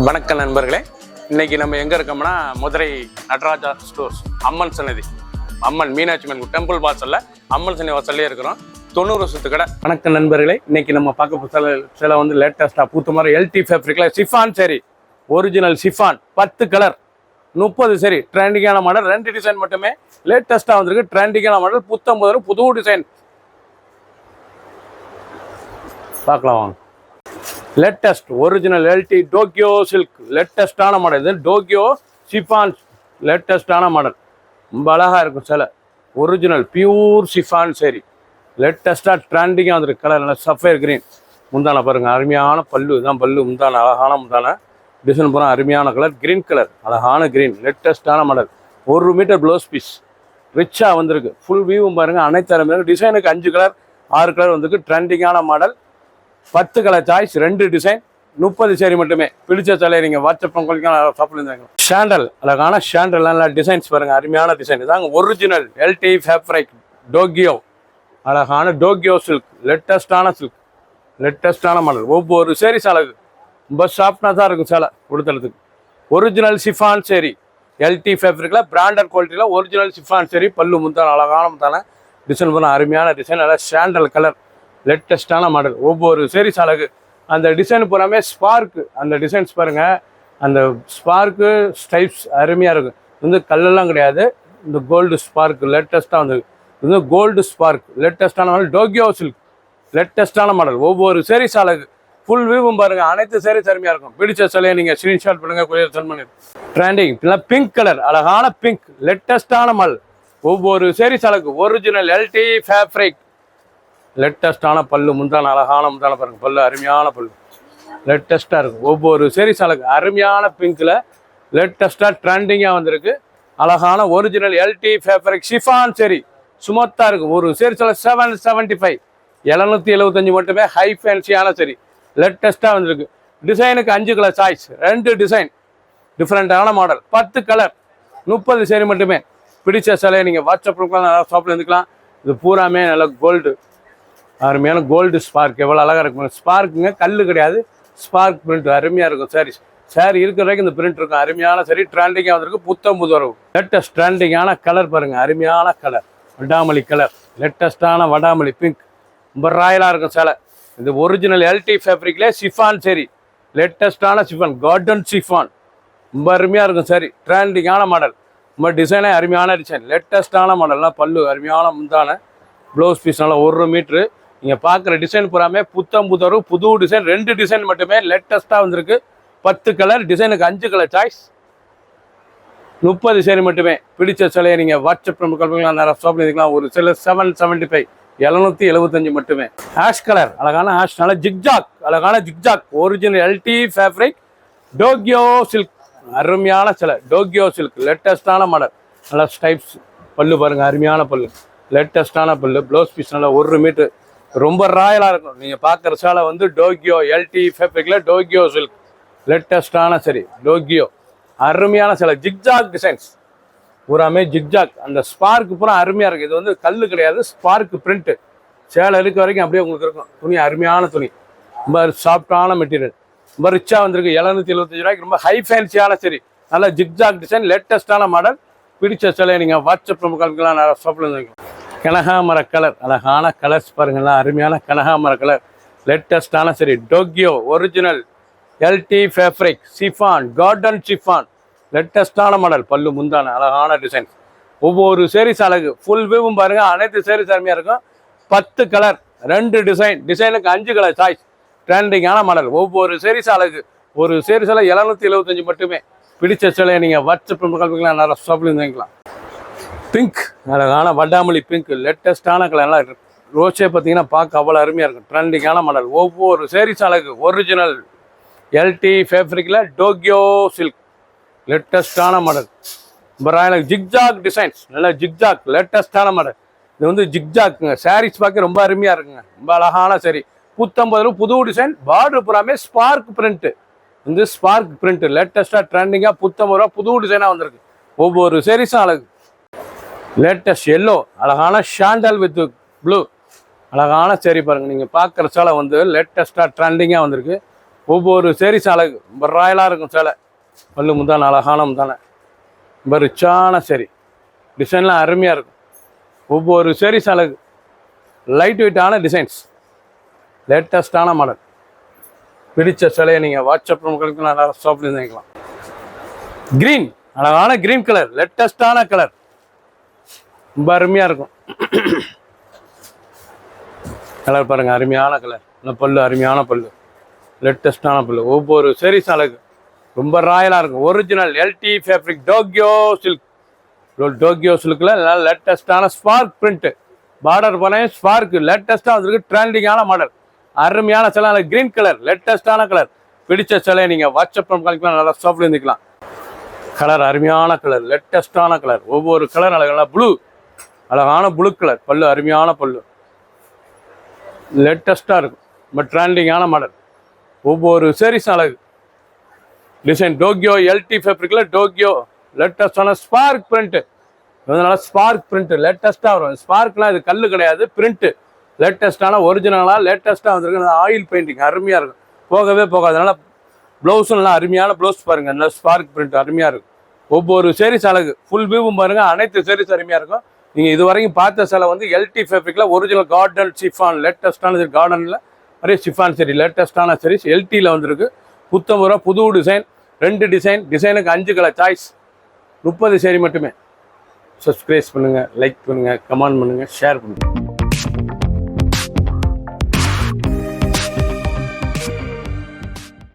வணக்கம் நண்பர்களே, இன்னைக்கு நம்ம எங்க இருக்கோம்னா மதுரை நடராஜா ஸ்டோர்ஸ் அம்மன் சன்னதி, அம்மன் மீனாட்சி அம்மன் டெம்பிள் வாசல்ல அம்மன் சன்னதி வாசல்லே இருக்கிறோம். 90 வருஷத்து கடை. வணக்கம் நண்பர்களே, இன்னைக்கு நம்ம பார்க்க சில வந்து லேட்டஸ்டா பூத்த மாதிரி எல்டி ஃபேப்ரிக்ல சிஃபான் சரி, ஒரிஜினல் சிஃபான் 10 கலர் 30 சரி, ட்ரெண்டிங்கான மாடல், 2 டிசைன் மட்டுமே லேட்டஸ்டா வந்திருக்கு. ட்ரெண்டிங்கான மாடல், புது டிசைன் பார்க்கலாம் வாங்க. Latest original LT Tokyo silk லேட்டஸ்டான மாடல். இது டோக்கியோ சிஃபான் லேட்டஸ்டான மாடல், ரொம்ப அழகாக இருக்கும். சில ஒரிஜினல் பியூர் சிஃபான் சரி, லேட்டஸ்ட்டாக ட்ரெண்டிங்காக வந்துருக்கு. கலர் நல்லா சஃபேர் கிரீன். முந்தான பாருங்கள், அருமையான பல்லு தான். பல்லு முந்தான அழகான முந்தான டிசைன் பூரா அருமையான கலர், கிரீன் கலர், அழகான கிரீன், லேட்டஸ்டான மாடல். 1 மீட்டர் ப்ளவுஸ் பீஸ் ரிச்சாக வந்திருக்கு. ஃபுல் வியூவும் பாருங்கள், அனைத்து அருமையாக டிசைனுக்கு 5 கலர் 6 கலர் வந்திருக்கு. ட்ரெண்டிங்கான மாடல், 10 கலர் சாய்ஸ், 2 டிசைன், 30 சேரி மட்டுமே. பிடிச்ச சிலை நீங்கள் வாட்ஸ்அப் சாப்பிடுங்க. ஷாண்டல், அழகான ஷாண்டல், நல்லா டிசைன்ஸ் பாருங்கள், அருமையான டிசைன். இதாங்க ஒரிஜினல் எல்டி ஃபேப்ரிக் டோக்கியோ, அழகான டோக்கியோ சில்க், லேட்டஸ்டான சில்க், லேட்டஸ்டான மாடல். ஒவ்வொரு சேரீஸ் அழகு, ரொம்ப சாஃப்டாக தான் இருக்கும் சேலை கொடுத்துறதுக்கு. ஒரிஜினல் சிஃபான் சேரி, எல்டி ஃபேப்ரிக்கில் பிராண்டட் குவாலிட்டியில் ஒரிஜினல் சிஃபான் சேரி. பல்லு முந்தான அழகான முந்தான டிசைன் பண்ண அருமையான டிசைன், நல்லா ஷாண்டல் கலர், லேட்டஸ்டான மாடல். ஒவ்வொரு சேரீஸ் அழகு. அந்த டிசைன் பூராமே ஸ்பார்க்கு, அந்த டிசைன்ஸ் பாருங்கள், அந்த ஸ்பார்க்கு ஸ்டைப்ஸ் அருமையாக இருக்கும். வந்து கல்லெல்லாம் கிடையாது, இந்த கோல்டு ஸ்பார்க் லேட்டஸ்ட்டாக வந்து இது கோல்டு ஸ்பார்க் லேட்டஸ்டான மாடல். டோக்கியோ சில்க் லேட்டஸ்டான மாடல். ஒவ்வொரு சேரீஸ் அழகு. ஃபுல் வியூவும் பாருங்கள், அனைத்து சேரீஸ் அருமையாக இருக்கும். பிடிச்ச சிலையை நீங்கள் ஸ்க்ரீன்ஷாட் பண்ணுங்கள், கொரியர் சென்ட் பண்ணி. ட்ரெண்டிங் இல்லை பிங்க் கலர், அழகான பிங்க் லேட்டஸ்டான மாடல். ஒவ்வொரு சேரீஸ் அழகு. ஒரிஜினல் எல்டி ஃபேப்ரிக், லேட்டஸ்டான பல்லு முந்தான அழகான முந்தான பாருங்கள், பல்லு அருமையான பல்லு லேட்டஸ்ட்டாக இருக்கும். ஒவ்வொரு சேரீஸ் அழகு, அருமையான பிங்க்கில் லேட்டஸ்ட்டாக ட்ரெண்டிங்காக வந்திருக்கு. அழகான ஒரிஜினல் எல்டி ஃபேப்ரிக் ஷிஃபான் சரி, சுமத்தாக இருக்கும். ஒரு சேரீஸ் 775 775 மட்டுமே. ஹை ஃபேன்சியான சரி, லேட்டஸ்ட்டாக வந்திருக்கு. டிசைனுக்கு 5 கலர் சாய்ஸ், 2 டிசைன், டிஃப்ரெண்ட்டான மாடல், 10 கலர், 30 சேரி மட்டுமே. பிடிச்ச சிலையை நீங்கள் வாட்ஸ்அப் ஷாப்பில் இருந்துக்கலாம். இது பூராமே நல்ல கோல்டு, அருமையான கோல்டு ஸ்பார்க். எவ்வளோ அழகாக இருக்கும் ஸ்பார்க்குங்க, கல் கிடையாது, ஸ்பார்க் பிரிண்ட் அருமையாக இருக்கும். சாரி இருக்கிற வரைக்கும் இந்த பிரிண்ட் இருக்கும். அருமையான சரி, ட்ரெண்டிங்காக வந்திருக்கு. புது வரவு, லேட்டஸ்ட் ட்ரெண்டிங்கான கலர் பாருங்கள், அருமையான கலர், வடாமலி கலர், லேட்டஸ்டான வடாமலி பிங்க், ரொம்ப ராயலாக இருக்கும் சேலை. இது ஒரிஜினல் எல்டி ஃபேப்ரிக்லேயே சிஃபான் சரி, லேட்டஸ்டான சிஃபான், கார்டன் சிஃபான், ரொம்ப அருமையாக இருக்கும். சரி, ட்ரெண்டிங்கான மாடல், ரொம்ப டிசைனே அருமையான டிசைன், லேட்டஸ்டான மாடல்லாம். பல்லு அருமையான முந்தான, ப்ளவுஸ் பீஸ் நல்லா 1 மீட்ரு. நீங்கள் பார்க்குற டிசைன் பூராமே புது டிசைன், 2 டிசைன் மட்டுமே லேட்டஸ்ட்டாக வந்திருக்கு. 10 கலர், டிசைனுக்கு 5 கலர் சாய்ஸ், 30 சேரி மட்டுமே. பிடிச்ச சிலையை நீங்கள் வாட்ஸ்அப் கல்விக்கலாம், நிறைய ஷாப்பில் இருக்கலாம். ஒரு சில 775 775 மட்டுமே. ஆஷ் கலர், அழகான ஆஷ், நல்லா ஜிக்ஜாக், அழகான zigzag. Original LT fabric Tokyo silk, அருமையான சிலை, டோக்கியோ சில்க், லேட்டஸ்டான மாடல், நல்லா ஸ்டைப்ஸ். பல்லு பாருங்கள், அருமையான பல்லு, லேட்டஸ்டான பல்லு. ப்ளவுஸ் பீஸ் நல்லா 1 மீட்ரு, ரொம்ப ராயலாக இருக்கும். நீங்கள் பார்க்குற சேலை வந்து டோக்கியோ எல்டி ஃபேப்ரிக்கில் டோக்கியோ சில்க், லேட்டஸ்டான சரி, டோக்கியோ அருமையான சேலை. ஜிக்ஜாக் டிசைன்ஸ் பூராமே ஜிக்ஜாக், அந்த ஸ்பார்க் பூரா அருமையாக இருக்குது. இது வந்து கல் கிடையாது, ஸ்பார்க் பிரிண்ட்டு. சேலை இருக்க வரைக்கும் அப்படியே உங்களுக்கு இருக்கும். துணி அருமையான துணி, ரொம்ப சாஃப்டான மெட்டீரியல், ரொம்ப ரிச்சாக வந்திருக்கு. 775 ரூபாய்க்கு ரொம்ப ஹை ஃபேன்சியான சரி, நல்லா ஜிக்ஜாக் டிசைன், லேட்டஸ்டான மாடல். பிடிச்ச சிலையை நீங்கள் வாட்ஸ்அப் கால்கெலாம் நிறைய ஷாப்பில் இருந்து. கனகாமர கலர், அழகான கலர்ஸ் பாருங்களா, அருமையான கனகாமர கலர், லேட்டஸ்டான சரி, Tokyo original LT fabric chiffon, garden chiffon, லேட்டஸ்டான மாடல். பல்லு முந்தான அழகான டிசைன். ஒவ்வொரு சேரீஸ் அழகு. ஃபுல் வியூவும் பாருங்கள், அனைத்து சேரீஸ் அருமையாக இருக்கும். 10 கலர், 2 டிசைன், டிசைனுக்கு 5 கலர் சாய்ஸ், ட்ரெண்டிங்கான மாடல். ஒவ்வொரு சேரீஸ் அழகு. ஒரு சேரீஸில் 775 மட்டுமே. பிடிச்ச சிலையை நீங்கள் வாட்ஸ்அப் கல்விக்கலாம், நிறைய ஷாப்பில் இருந்துக்கலாம். பிங்க், அழகான வடாமலி பிங்க், லேட்டஸ்டான கலர்லாம். ரோஸே பார்த்தீங்கன்னா பார்க்க அவ்வளோ அருமையாக இருக்கும். ட்ரெண்டிங்கான மாடல். ஒவ்வொரு சேரீஸ் அழகு. ஒரிஜினல் எல்டி ஃபேப்ரிக்கில் டோக்கியோ சில்க், லேட்டஸ்டான மாடல். ராயல் ஜிக்ஜாக் டிசைன்ஸ், நல்லா ஜிக்ஜாக், லேட்டஸ்டான மாடல். இது வந்து ஜிக்ஜாக்குங்க. சாரீஸ் பார்க்க ரொம்ப அருமையாக இருக்குங்க, ரொம்ப அழகான சரி. 50 புது டிசைன். பார்டர் பூராமே ஸ்பார்க் பிரிண்ட்டு, வந்து ஸ்பார்க் பிரிண்ட்டு, லேட்டஸ்ட்டாக ட்ரெண்டிங்காக 50 புது டிசைனாக வந்திருக்கு. ஒவ்வொரு சேரீஸும் அழகு. லேட்டஸ்ட் எல்லோ, அழகான ஷாண்டல் வித் ப்ளூ, அழகான சரி பாருங்கள். நீங்கள் பார்க்குற சேலை வந்து லேட்டஸ்ட்டாக ட்ரெண்டிங்காக வந்திருக்கு. ஒவ்வொரு சேரீஸ் அழகு ரொம்ப ராயலாக இருக்கும் சேலை. பல்லு முந்தான அழகான முந்தான, ரொம்ப ரிச்சான சரி, டிசைன்லாம் அருமையாக இருக்கும். ஒவ்வொரு சேரீஸ் அழகு, லைட் வெயிட்டான டிசைன்ஸ், லேட்டஸ்டான மாடல். பிடிச்ச சிலையை நீங்கள் வாட்ஸ்அப் மக்களுக்கு நல்லா ஷாப்ல வாங்கிக்கலாம். க்ரீன், அழகான க்ரீன் கலர், லேட்டஸ்டான கலர், ரொம்ப அருமையாக இருக்கும். கலர் பாருங்கள், அருமையான கலர். இந்த பல்லு அருமையான பல்லு, லேட்டஸ்டான பல்லு. ஒவ்வொரு சேரீஸ் அழகு, ரொம்ப ராயலாக இருக்கும். Original LT fabric Tokyo silk. Tokyo சில்கில் லேட்டஸ்டான ஸ்பார்க் பிரிண்ட்டு, பார்டர் பண்ண ஸ்பார்க் லேட்டஸ்ட்டாக வந்துருக்கு. ட்ரெண்டிங்கான மாடல், அருமையான சிலை. க்ரீன் கலர், லேட்டஸ்டான கலர். பிடிச்ச சிலையை நீங்கள் வாட்ஸ்அப் பண்ணிக்கலாம், நல்லா ஷாப்ல இருந்துக்கலாம். கலர் அருமையான கலர், லேட்டஸ்டான கலர். ஒவ்வொரு கலர் அழகான ப்ளூ, அழகான ப்ளூ கலர். பல்லு அருமையான பல்லு, லேட்டஸ்ட்டாக இருக்கும். ரொம்ப ட்ரெண்டிங்கான மாடல். ஒவ்வொரு சேரீஸ் அழகு, டிசைன் டோக்கியோ எல்டி ஃபேப்ரிக்கில் டோக்கியோ லேட்டஸ்டான ஸ்பார்க் பிரிண்ட்டு. அதனால ஸ்பார்க் பிரிண்ட்டு லேட்டஸ்ட்டாக வரும். ஸ்பார்க்லாம் இது கல் கிடையாது, பிரிண்ட்டு லேட்டஸ்ட்டான ஒரிஜினலாக லேட்டஸ்ட்டாக வந்துருக்கு. ஆயில் பெயிண்டிங் அருமையாக இருக்கும், போகவே போகாது. அதனால் ப்ளவுஸும் நல்லா அருமையான ப்ளவுஸ் பாருங்கள், நல்லா ஸ்பார்க் பிரிண்ட் அருமையாக இருக்கும். ஒவ்வொரு சேரீஸ் அழகு, ஃபுல் வியூவும் பாருங்கள். அனைத்து சேரீஸ் அருமையாக இருக்கும். நீங்கள் இது வரைக்கும் பார்த்த சிலை வந்து எல்டி ஃபேப்ரிக்கில் ஒரிஜினல் கார்டன் சிஃபான், லேட்டஸ்ட்டான சரி. கார்டனில் நிறைய சிஃபான் சரி, லேட்டஸ்ட்டான சீரிஸ் எல்டியில் வந்துருக்கு. புத்தம்புரா புது டிசைன், 2 டிசைன், டிசைனுக்கு 5 கலர் சாய்ஸ், 30 சேரீ மட்டுமே. சப்ஸ்கிரைப் பண்ணுங்கள், லைக் பண்ணுங்கள், கமெண்ட் பண்ணுங்கள், ஷேர் பண்ணுங்கள்.